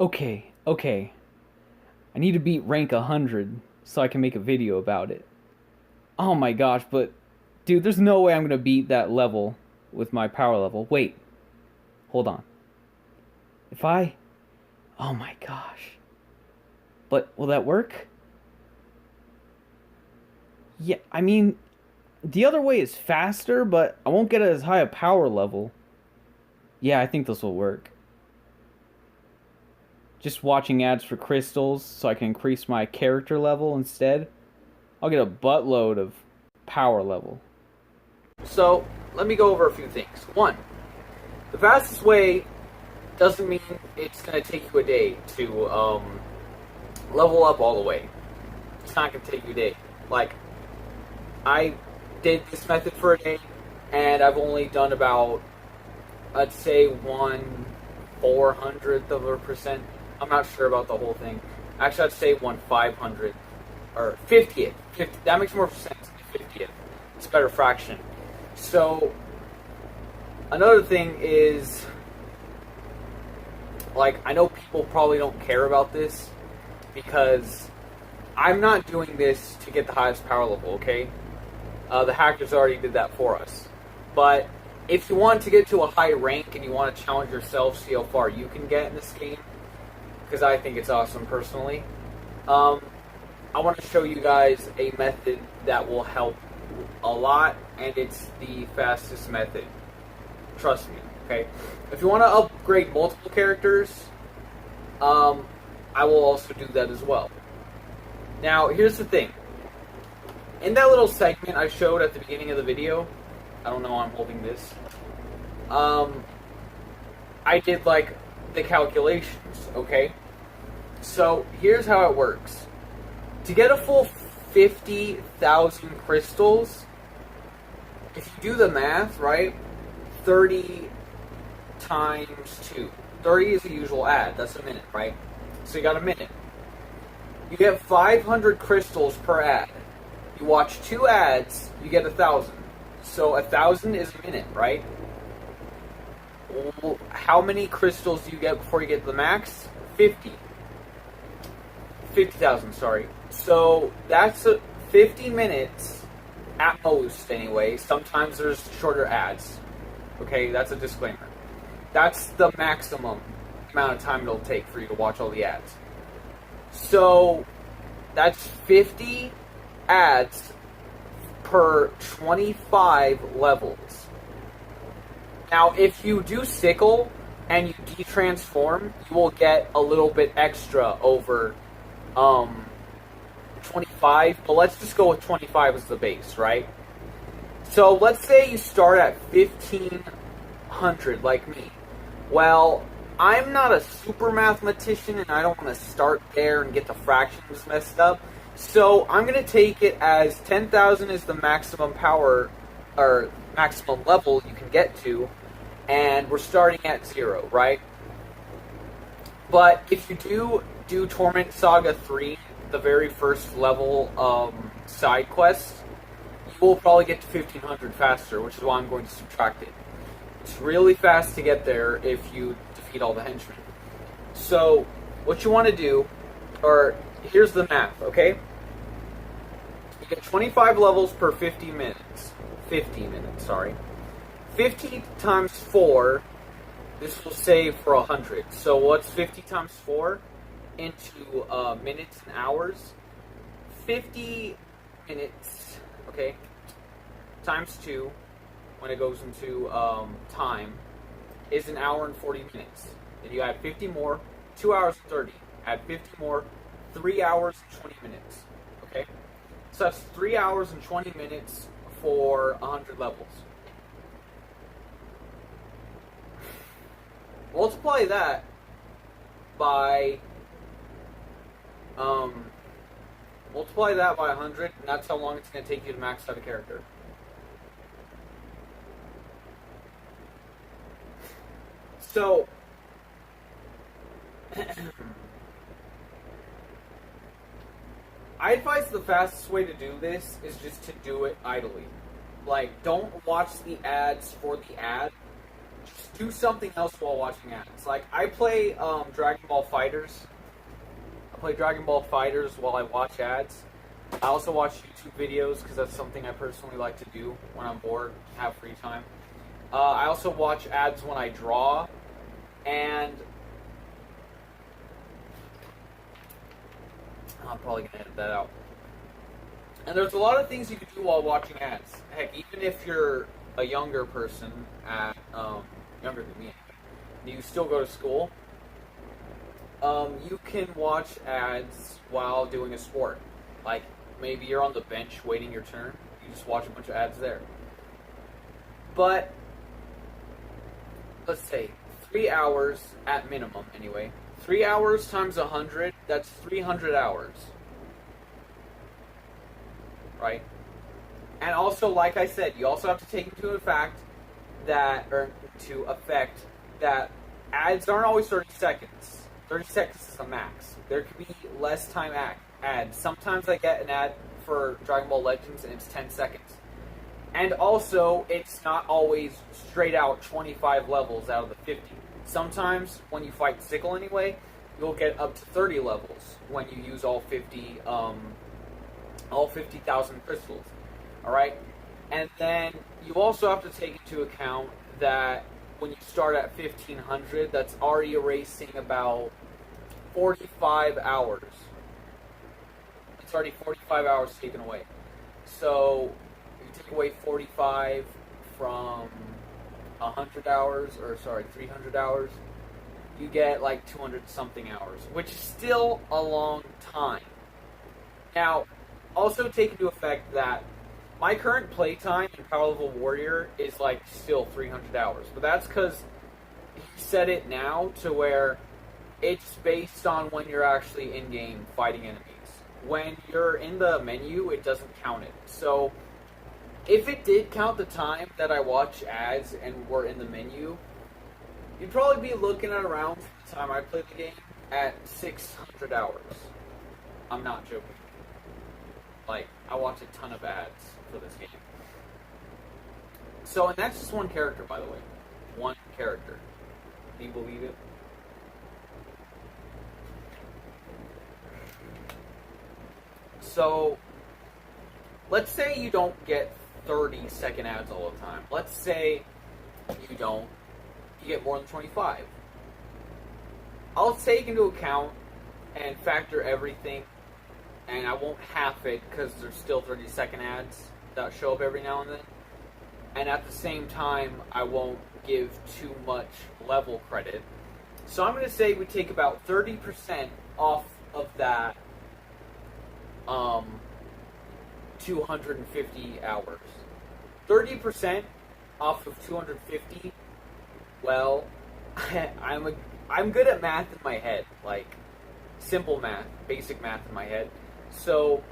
Okay. I need to beat rank 100 so I can make a video about it. Oh my gosh, but dude, there's no way I'm gonna beat that level with my power level. Wait, hold on. If I. Oh my gosh. But will that work? Yeah, I mean, the other way is faster, but I won't get as high a power level. Yeah, I think this will work. Just watching ads for crystals so I can increase my character level instead. I'll get a buttload of power level. So, let me go over a few things. One, the fastest way doesn't mean it's going to take you a day to level up all the way. It's not going to take you a day. Like, I did this method for a day, and I've only done about, I'd say, 1/400th of a percent. I'm not sure about the whole thing. Actually, I'd say 1/500th, or 50th. 50, that makes more sense. 50th. It's a better fraction. So, another thing is, like, I know people probably don't care about this, because I'm not doing this to get the highest power level, okay? The hackers already did that for us. But if you want to get to a high rank and you want to challenge yourself, see how far you can get in this game, because I think it's awesome personally, I want to show you guys a method that will help a lot, and it's the fastest method. Trust me, okay? If you want to upgrade multiple characters, I will also do that as well. Now, here's the thing. In that little segment I showed at the beginning of the video, I don't know why I'm holding this, I did, like, the calculations, okay? So, here's how it works. To get a full 50,000 crystals, if you do the math, right, 30 times 2. 30 is the usual ad, that's a minute, right? So you got a minute. You get 500 crystals per ad. You watch 2 ads, you get 1,000. So 1,000 is a minute, right? How many crystals do you get before you get to the max? 50. 50,000, sorry. So that's 50 minutes at most, anyway. Sometimes there's shorter ads. Okay, that's a disclaimer. That's the maximum amount of time it'll take for you to watch all the ads. So that's 50 ads per 25 levels. Now, if you do sickle and you de-transform, you will get a little bit extra over 25, but let's just go with 25 as the base, right? So let's say you start at 1,500 like me. Well, I'm not a super mathematician, and I don't want to start there and get the fractions messed up. So I'm going to take it as 10,000 is the maximum power, or maximum level you can get to, and we're starting at 0, right? But if you do Torment Saga 3, the very first level side quest, you will probably get to 1,500 faster, which is why I'm going to subtract it. It's really fast to get there if you defeat all the henchmen. So, what you want to do, or here's the math, okay? You get 25 levels per 50 minutes. 50 minutes, sorry. 50 times 4, this will save for 100. So what's 50 times 4 into minutes and hours? 50 minutes, okay, times 2, when it goes into time, is an hour and 40 minutes. Then you add 50 more, 2 hours and 30. Add 50 more, 3 hours and 20 minutes. Okay? So that's 3 hours and 20 minutes for 100 levels. Multiply that by 100, and that's how long it's going to take you to max out a character. So, I advise the fastest way to do this is just to do it idly. Like, don't watch the ads for the ad. just do something else while watching ads. Like, I play Dragon Ball Fighters. I play Dragon Ball Fighters while I watch ads. I also watch YouTube videos because that's something I personally like to do when I'm bored, have free time. I also watch ads when I draw, and I'm probably going to edit that out. And there's a lot of things you can do while watching ads. Heck, even if you're a younger person, younger than me, you still go to school, you can watch ads while doing a sport. Like, maybe you're on the bench waiting your turn, you just watch a bunch of ads there. But, let's say, 3 hours at minimum, anyway. 3 hours times 100, that's 300 hours. Right? And also, like I said, you also have to take into effect that ads aren't always 30 seconds. 30 seconds is a max. There could be less time ads. Sometimes I get an ad for Dragon Ball Legends and it's 10 seconds. And also, it's not always straight out 25 levels out of the 50. Sometimes, when you fight Sickle anyway, you'll get up to 30 levels when you use all 50,000 crystals. Alright? And then you also have to take into account that when you start at 1500, that's already erasing about 45 hours. It's already 45 hours taken away. So, you take away 45 from 300 hours, you get like 200 something hours, which is still a long time. Now, also take into effect that my current playtime in Power Level Warrior is like still 300 hours, but that's because he set it now to where it's based on when you're actually in-game fighting enemies. When you're in the menu, it doesn't count it. So, if it did count the time that I watch ads and were in the menu, you'd probably be looking at around the time I played the game at 600 hours. I'm not joking. Like, I watch a ton of ads for this game. So, and that's just one character, by the way. One character. Can you believe it? So, let's say you don't get 30-second ads all the time. Let's say you get more than 25. I'll take into account and factor everything, and I won't half it because there's still 30-second ads that show up every now and then. And at the same time, I won't give too much level credit. So I'm going to say we take about 30% off of that 250 hours. 30% off of 250, well, I'm good at math in my head, like simple math, basic math in my head. So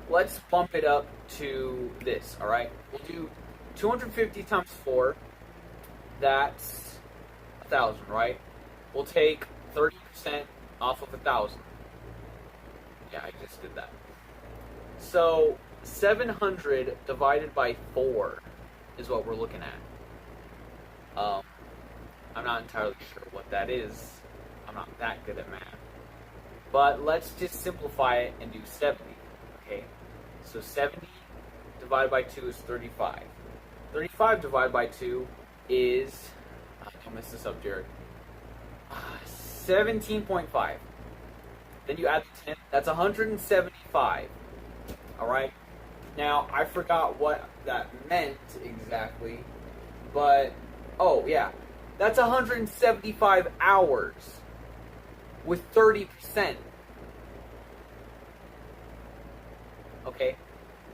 let's bump it up to this, alright? We'll do 250 times 4, that's 1,000, right? We'll take 30% off of 1,000. Yeah, I just did that. So 700 divided by 4 is what we're looking at. I'm not entirely sure what that is. I'm not that good at math. But let's just simplify it and do 70. Okay? So 70 divided by 2 is 35. 35 divided by 2 is... I'll mess this up, Jared. 17.5. Then you add the 10. That's 175. Alright? Now, I forgot what that meant exactly. But, oh, yeah. That's 175 hours with 30%. Okay?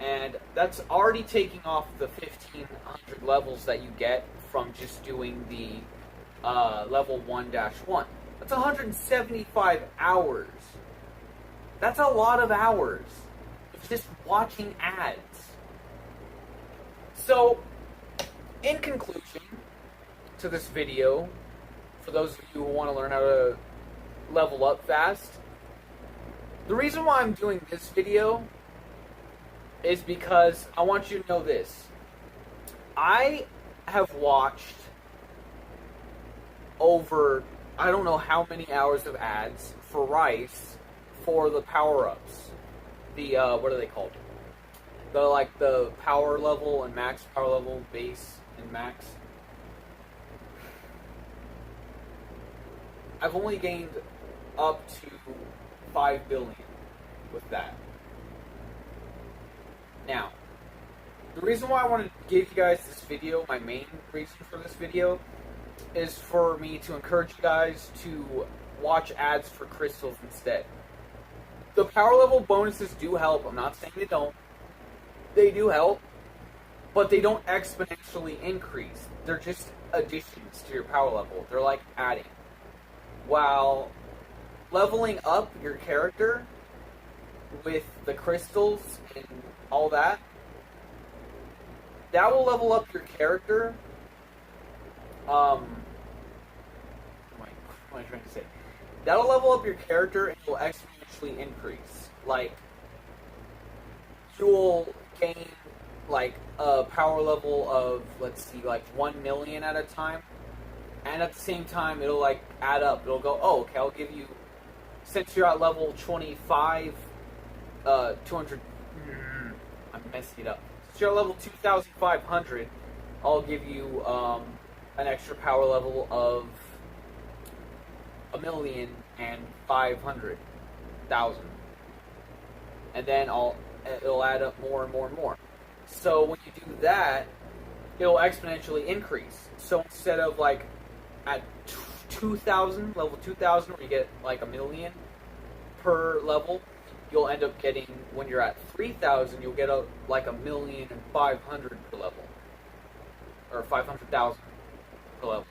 And that's already taking off the 1,500 levels that you get from just doing the level 1-1. That's 175 hours. That's a lot of hours. It's just watching ads. So, in conclusion to this video, for those of you who want to learn how to level up fast, the reason why I'm doing this video is because I want you to know this. I have watched over I don't know how many hours of ads for Rice for the power-ups. The what are they called? The power level and max power level, base and max. I've only gained up to 5 billion with that. Now, the reason why I wanted to give you guys this video, my main reason for this video, is for me to encourage you guys to watch ads for crystals instead. The power level bonuses do help. I'm not saying they don't. They do help, but they don't exponentially increase. They're just additions to your power level. They're like adding. While leveling up your character with the crystals and all that, that will level up your character. What am I trying to say? That'll level up your character and it will exponentially increase. Like, you'll gain like a power level of, let's see, like 1 million at a time, and at the same time it'll like add up. It'll go, oh, okay, I'll give you, since you're at level 25, 200. I'm messing it up. Since you're at level 2,500, I'll give you an extra power level of 1,500,000, and then it'll add up more and more and more. So when you do that, it'll exponentially increase. So instead of like at 2,000, level 2,000, where you get like 1 million per level, you'll end up getting, when you're at 3,000, you'll get like 1,500,000 per level, or 500,000 per level.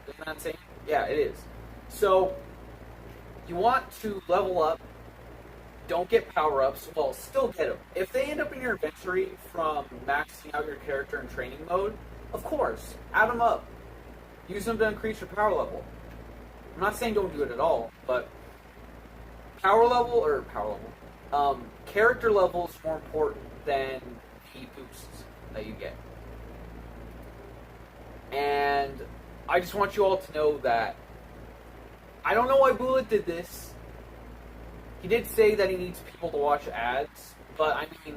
Isn't that insane? Yeah, it is. So you want to level up. Don't get power-ups. Well, still get them. If they end up in your inventory from maxing out your character in training mode, of course, add them up. Use them to increase your power level. I'm not saying don't do it at all, but character level is more important than the boosts that you get. And I just want you all to know that I don't know why Bullet did this. He did say that he needs people to watch ads, but I mean,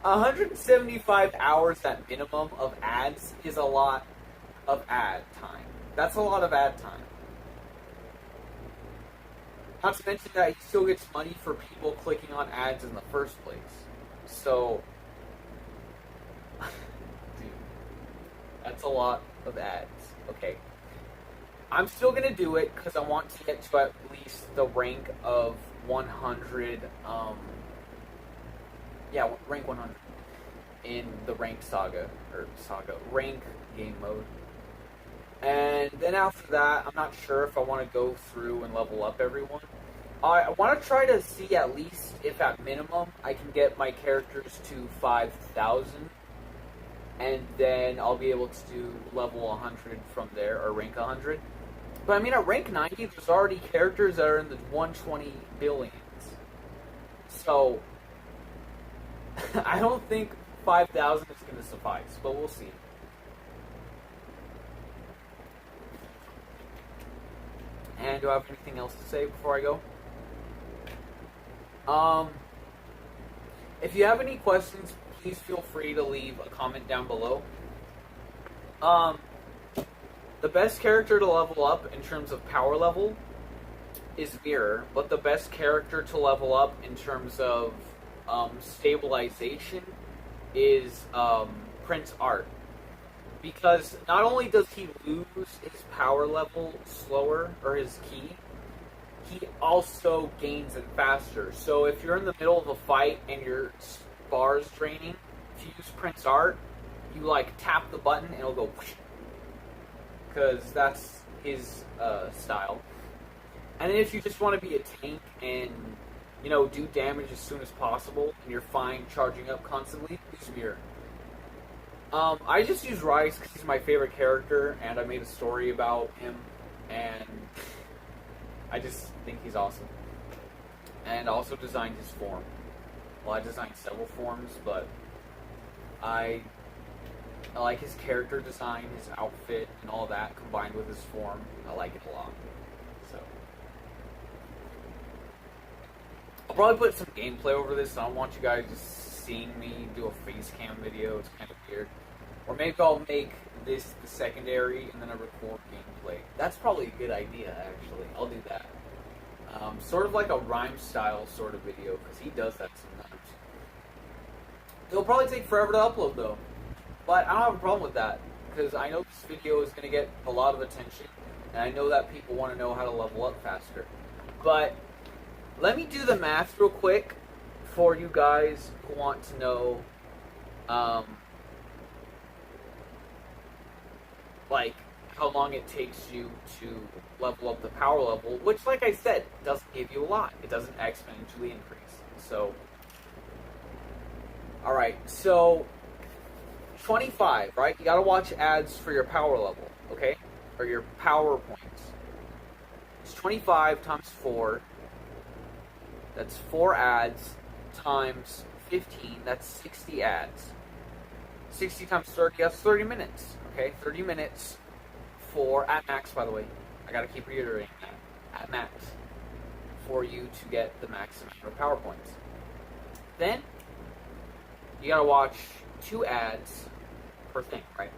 175 hours at minimum of ads is a lot of ad time. That's a lot of ad time. Not to mention that he still gets money for people clicking on ads in the first place. So, dude, that's a lot of ads. Okay. I'm still going to do it because I want to get to at least the rank of 100, rank 100 in the rank rank game mode. And then after that, I'm not sure if I want to go through and level up everyone. I want to try to see at least if at minimum I can get my characters to 5,000. And then I'll be able to do level 100 from there, or rank 100. But I mean, at rank 90, there's already characters that are in the 120 billions. So, I don't think 5,000 is going to suffice, but we'll see. And do I have anything else to say before I go? If you have any questions, please feel free to leave a comment down below. The best character to level up in terms of power level is Mirror, but the best character to level up in terms of stabilization is Prince Art. Because not only does he lose his power level slower, or his key, he also gains it faster. So if you're in the middle of a fight and your bar's draining, if you use Prince Art, you like tap the button and it'll go whoosh, because that's his style. And then if you just want to be a tank and, you know, do damage as soon as possible, and you're fine charging up constantly, use Mirror. I just use Rice because he's my favorite character, and I made a story about him, and I just think he's awesome. And I also designed his form. Well, I designed several forms, but I I like his character design, his outfit, and all that combined with his form. I like it a lot. So I'll probably put some gameplay over this. I don't want you guys just seeing me do a face cam video. It's kind of weird. Or maybe I'll make this the secondary and then I record gameplay. That's probably a good idea, actually. I'll do that. Sort of like a rhyme style sort of video, because he does that sometimes. It'll probably take forever to upload, though. But I don't have a problem with that, because I know this video is going to get a lot of attention, and I know that people want to know how to level up faster. But let me do the math real quick for you guys who want to know, like, how long it takes you to level up the power level, which, like I said, doesn't give you a lot. It doesn't exponentially increase. So, alright, so 25, right? You gotta watch ads for your power level, okay? Or your power points. It's 25 times 4. That's 4 ads times 15. That's 60 ads. 60 times 30, that's 30 minutes, okay? 30 minutes for, at max, by the way. I gotta keep reiterating that. At max. For you to get the max amount of power points. Then, you gotta watch 2 ads per thing, right?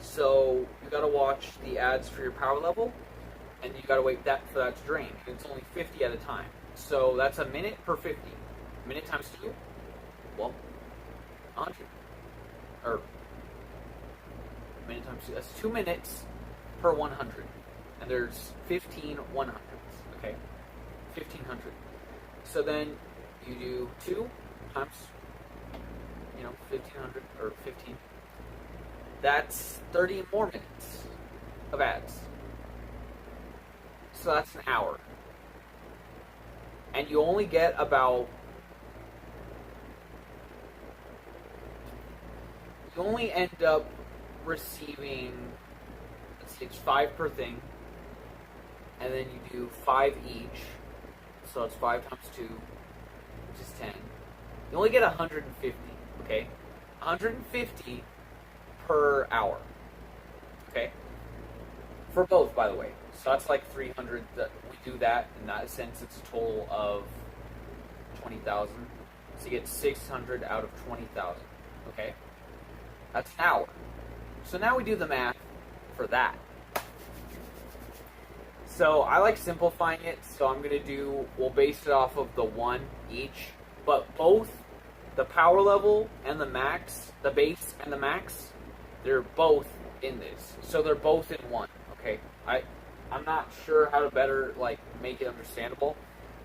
So, you gotta watch the ads for your power level, and you gotta wait for that to drain. And it's only 50 at a time. So, that's a minute per 50. Minute times 2? Well, 100. Or, minute times 2. That's 2 minutes per 100. And there's 15 100s, okay? 1500. So then you do 2 times, 1500 or 15. That's 30 more minutes of ads. So that's an hour. And you only get about, you only end up receiving, let's see, it's 5 per thing. And then you do 5 each. So it's 5 times 2, which is 10. You only get 150, okay? 150 per hour, okay? For both, by the way. So that's like 300. That we do that in that sense. It's a total of 20,000. So you get 600 out of 20,000, okay? That's an hour. So now we do the math for that. So I like simplifying it, so I'm going to do, we'll base it off of the 1 each, but both the power level and the max, the base and the max, they're both in this. So they're both in 1, okay? I'm not sure how to better, make it understandable,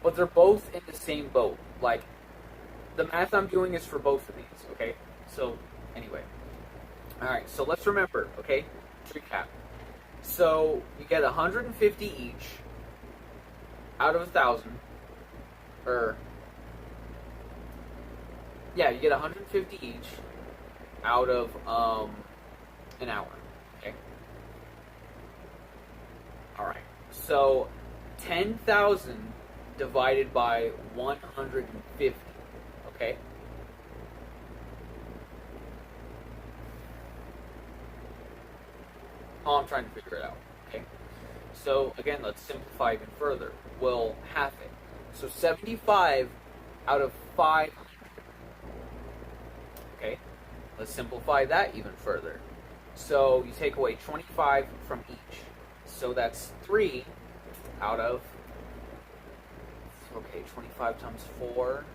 but they're both in the same boat. Like, the math I'm doing is for both of these, okay? So, anyway. Alright, so let's remember, okay? To recap. So, you get 150 each out of 1,000. You get 150 each out of an hour. Okay? Alright. So, 10,000 divided by 150. Okay? I'm trying to figure it out, okay? So, again, let's simplify even further. We'll half it. So, 75 out of 500. Okay? Let's simplify that even further. So, you take away 25 from each. So, that's 3 out of... Okay, 25 times 4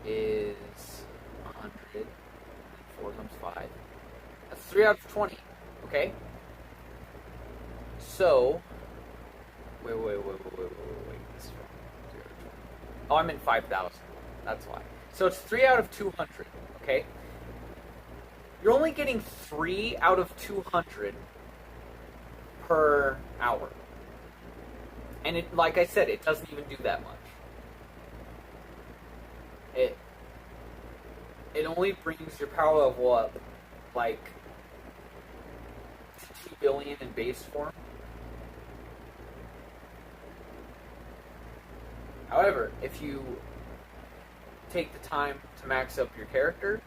is 100. 4 times 5. That's 3 out of 20. Okay? So, wait. This is wrong. Oh, I'm in 5,000. That's why. So it's 3 out of 200. Okay? You're only getting 3 out of 200 per hour. And it, like I said, it doesn't even do that much. It only brings your power level up, 2 billion in base form. However, if you take the time to max up your character,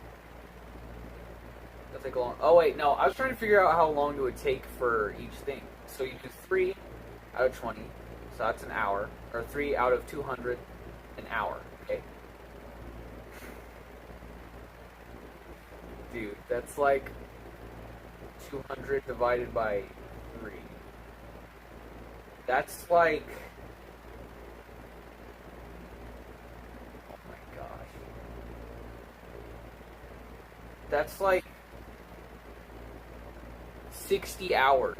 That'll take a long. Oh wait, no. I was trying to figure out how long it would take for each thing. So you do 3 out of 20, so that's an hour, or 3 out of 200, an hour. Okay. Dude, that's like 200 divided by 3. That's like. Oh my gosh. That's like 60 hours.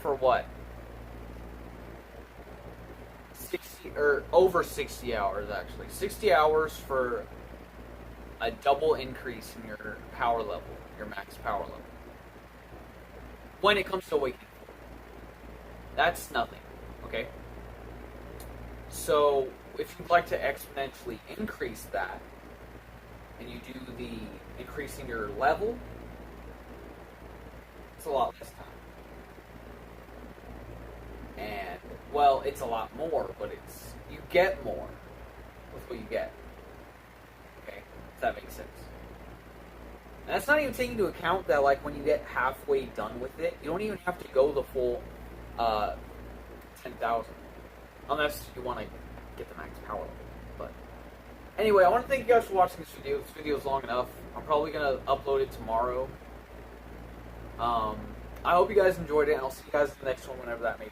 For what? 60 or over 60 hours actually. 60 hours for a double increase in your power level, your max power level. When it comes to awakening, that's nothing. Okay? So if you'd like to exponentially increase that, and you do the increasing your level, it's a lot less time. And, well, it's a lot more, but it's, you get more with what you get. Okay? If that makes sense. And that's not even taking into account that, like, when you get halfway done with it, you don't even have to go the full 10,000. Unless you want to get the max power level. But, anyway, I want to thank you guys for watching this video. This video is long enough. I'm probably going to upload it tomorrow. I hope you guys enjoyed it, and I'll see you guys in the next one whenever that may be.